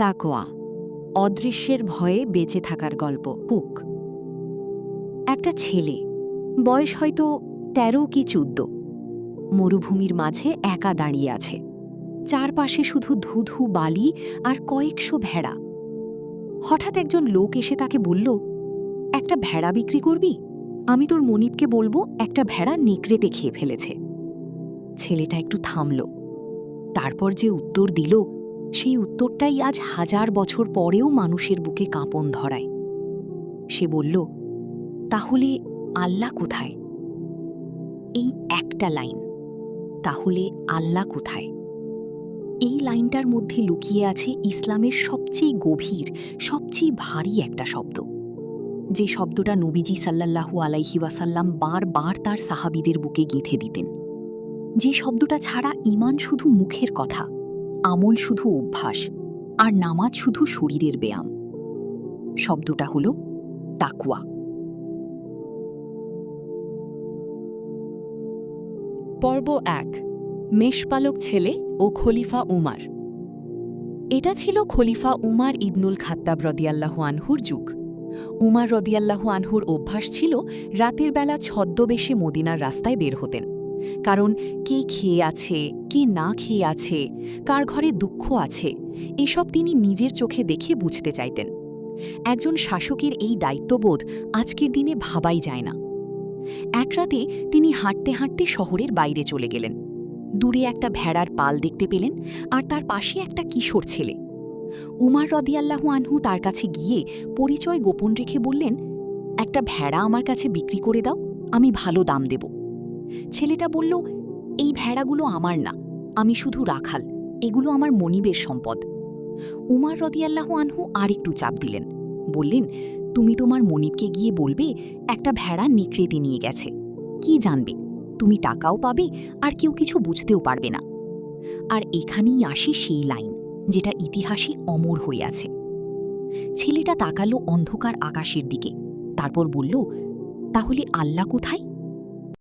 তাকওয়া, অদৃশ্যের ভয়ে বেঁচে থাকার গল্প। হুক। একটা ছেলে, বয়স হয়তো ১৩ কি ১৪, মরুভূমির মাঝে একা দাঁড়িয়ে আছে। চারপাশে শুধু ধুধু বালি আর কয়েকশো ভেড়া। হঠাৎ একজন লোক এসে তাকে বলল, একটা ভেড়া বিক্রি করবি? আমি তোর মনিবকে বলবো একটা ভেড়া নেকড়েতে খেয়ে ফেলেছে। ছেলেটা একটু থামল, তারপর যে উত্তর দিল সেই উত্তরটাই আজ ১০০০ বছর পরেও মানুষের বুকে কাঁপন ধরায়। সে বলল, তাহলে আল্লাহ কোথায়? এই একটা লাইন, তাহলে আল্লাহ কোথায়, এই লাইনটার মধ্যে লুকিয়ে আছে ইসলামের সবচেয়ে গভীর, সবচেয়ে ভারী একটা শব্দ, যে শব্দটা নবীজি সাল্লাল্লাহু আলাইহি ওয়াসাল্লাম বারবার তার সাহাবীদের বুকে গেঁথে দিতেন। যে শব্দটা ছাড়া ঈমান শুধু মুখের কথা, আমল শুধু অভ্যাস, আর নামাজ শুধু শরীরের ব্যায়াম। শব্দটা হলো তাকওয়া। পর্ব ১। মেষপালক ছেলে ও খলিফা উমার। এটা ছিল খলিফা উমার ইবনুল খাত্তাব রদিয়াল্লাহু আনহুর যুগ। উমার রদিয়াল্লাহু আনহুর অভ্যাস ছিল রাতের বেলা ছদ্মবেশে মদিনার রাস্তায় বের হতেন। কারণ কে খেয়ে আছে, কে না খেয়ে আছে, কার ঘরে দুঃখ আছে, এসব তিনি নিজের চোখে দেখে বুঝতে চাইতেন। একজন শাসকের এই দায়িত্ববোধ আজকের দিনে ভাবাই যায় না। এক রাতে তিনি হাঁটতে হাঁটতে শহরের বাইরে চলে গেলেন। দূরে একটা ভেড়ার পাল দেখতে পেলেন, আর তার পাশে একটা কিশোর ছেলে। উমার রদিয়াল্লাহু আনহু তার কাছে গিয়ে পরিচয় গোপন রেখে বললেন, একটা ভেড়া আমার কাছে বিক্রি করে দাও, আমি ভালো দাম দেব। ছেলেটা বলল, এই ভেড়াগুলো আমার না, আমি শুধু রাখাল, এগুলো আমার মনিবের সম্পদ। উমার রদিয়াল্লাহু আনহু আরেকটু চাপ দিলেন, বললেন, তুমি তোমার মনিবকে গিয়ে বলবে একটা ভেড়া নেকড়েতে নিয়ে গেছে। কি জানবে, তুমি টাকাও পাবে আর কেউ কিছু বুঝতেও পারবে না। আর এখানেই আসে সেই লাইন যেটা ইতিহাসে অমর হয়ে আছে। ছেলেটা তাকালো অন্ধকার আকাশের দিকে, তারপর বলল, তাহলে আল্লাহ কোথায়?